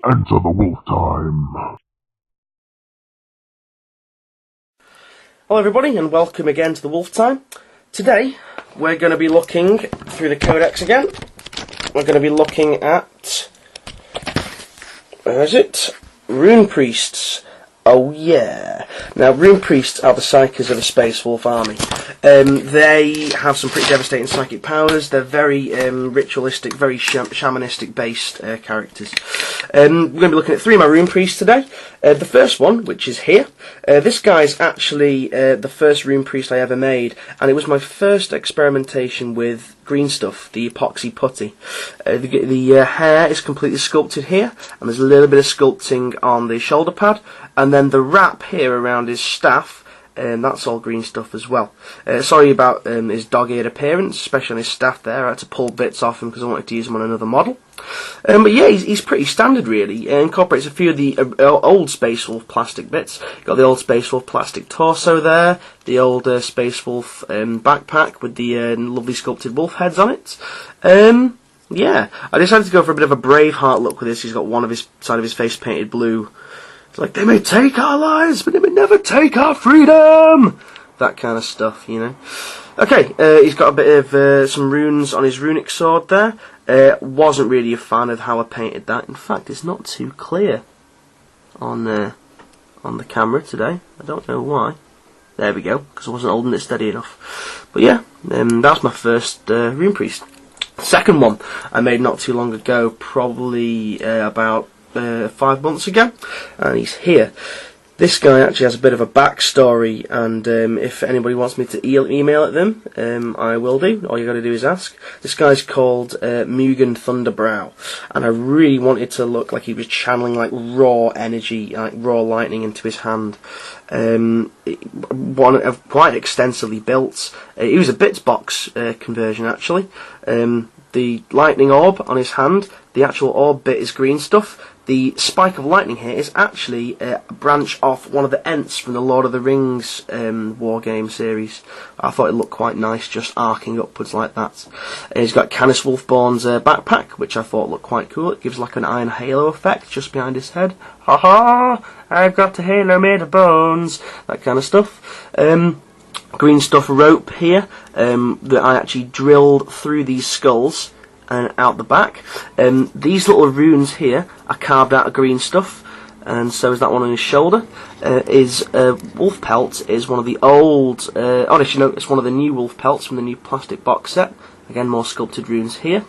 Enter the wolf time. Hello everybody and welcome again to the Wolf Time. Today we're going to be looking through the codex again. We're going to be looking at, where is it? Rune Priests. Oh yeah. Now Rune Priests are the psykers of the Space Wolf army. They have some pretty devastating psychic powers. They're very ritualistic, very shamanistic based characters. We're going to be looking at 3 of my Rune Priests today. The first one, which is here, this guy's actually the first Rune Priest I ever made, and it was my first experimentation with green stuff, the epoxy putty. The hair is completely sculpted here, and there's a little bit of sculpting on the shoulder pad, and then the wrap here around his staff, that's all green stuff as well. Sorry about his dog-eared appearance, especially on his staff there. I had to pull bits off him because I wanted to use him on another model. But yeah, he's pretty standard really. Incorporates a few of the old Space Wolf plastic bits. Got the old Space Wolf plastic torso there, the old Space Wolf backpack with the lovely sculpted wolf heads on it. Yeah, I decided to go for a bit of a Braveheart look with this. He's got one of his side of his face painted blue. It's like, they may take our lives, but they may never take our freedom! That kind of stuff, you know. Okay, he's got a bit of some runes on his runic sword there. Wasn't really a fan of how I painted that. In fact, it's not too clear on the camera today. I don't know why. There we go, because I wasn't holding it steady enough. But yeah, that's my first Rune Priest. Second one I made not too long ago, probably about 5 months ago, and he's here. This guy actually has a bit of a backstory, and if anybody wants me to email at them, I will do. All you got to do is ask. This guy's called Mugen Thunderbrow, and I really wanted to look like he was channeling like raw energy, like raw lightning into his hand. Quite extensively built. He was a bits box conversion actually. The lightning orb on his hand, the actual orb bit is green stuff. The spike of lightning here is actually a branch off one of the Ents from the Lord of the Rings war game series. I thought it looked quite nice, just arcing upwards like that. He's got Canis Wolfborn's backpack, which I thought looked quite cool. It gives like an iron halo effect just behind his head. Ha ha! I've got a halo made of bones. That kind of stuff. Green stuff rope here that I actually drilled through these skulls and out the back. These little runes here are carved out of green stuff, and so is that one on his shoulder. His wolf pelt is one of the old, actually no, it's one of the new wolf pelts from the new plastic box set. Again, more sculpted runes here.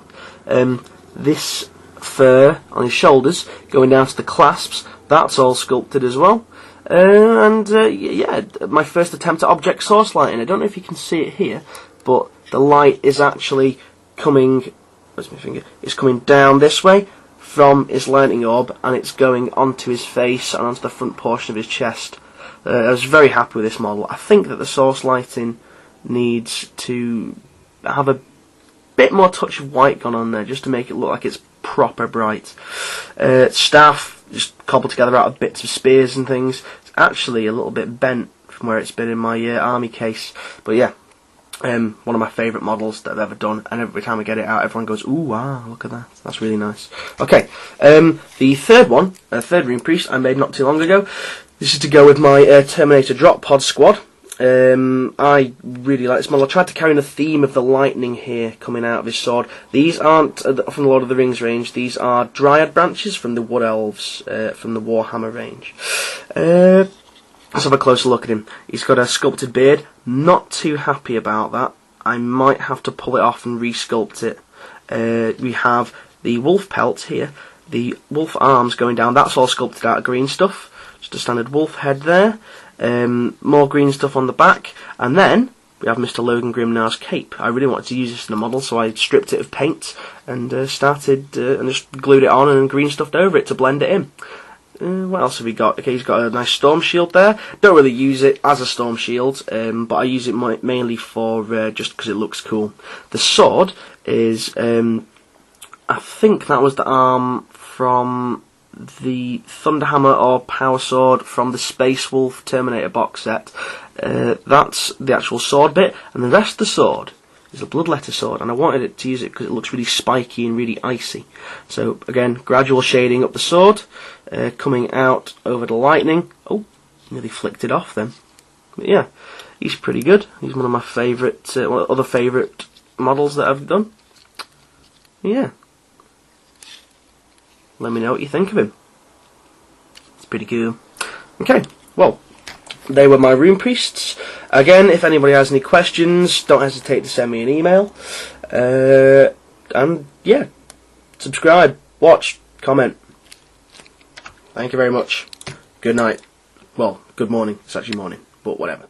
This fur on his shoulders, going down to the clasps, that's all sculpted as well. Yeah, my first attempt at object source lighting. I don't know if you can see it here, but the light is actually coming, where's my finger? It's coming down this way from his lightning orb, and it's going onto his face and onto the front portion of his chest. I was very happy with this model. I think that the source lighting needs to have a bit more touch of white gone on there, just to make it look like it's proper bright. Staff, just cobbled together out of bits of spears and things. It's actually a little bit bent from where it's been in my army case. But yeah, one of my favourite models that I've ever done, and every time I get it out everyone goes, ooh, wow, look at that, that's really nice. Okay, the third one, third Rune Priest I made not too long ago. This is to go with my Terminator drop pod squad. I really like this model. I tried to carry in the theme of the lightning here coming out of his sword. These aren't from the Lord of the Rings range, these are Dryad branches from the Wood Elves, from the Warhammer range. Let's have a closer look at him. He's got a sculpted beard, not too happy about that. I might have to pull it off and re-sculpt it. We have the wolf pelt here, the wolf arms going down, that's all sculpted out of green stuff. Just a standard wolf head there. More green stuff on the back, and then we have Mr. Logan Grimnar's cape. I really wanted to use this in a model, so I stripped it of paint and started and just glued it on and green stuffed over it to blend it in. What else have we got? Okay, he's got a nice storm shield there. Don't really use it as a storm shield, but I use it mainly for just because it looks cool. The sword is, I think that was the arm from the Thunderhammer or Power Sword from the Space Wolf Terminator box set. That's the actual sword bit, and the rest of the sword is a bloodletter sword, and I wanted it to use it because it looks really spiky and really icy. So again, gradual shading up the sword, coming out over the lightning. Oh, nearly flicked it off then. But yeah, he's pretty good. He's one of my favourite, other favourite models that I've done. Yeah. Let me know what you think of him. It's pretty cool. Okay, well, they were my Rune Priests. Again, if anybody has any questions, don't hesitate to send me an email. And yeah, subscribe, watch, comment. Thank you very much. Good night. Well, good morning. It's actually morning, but whatever.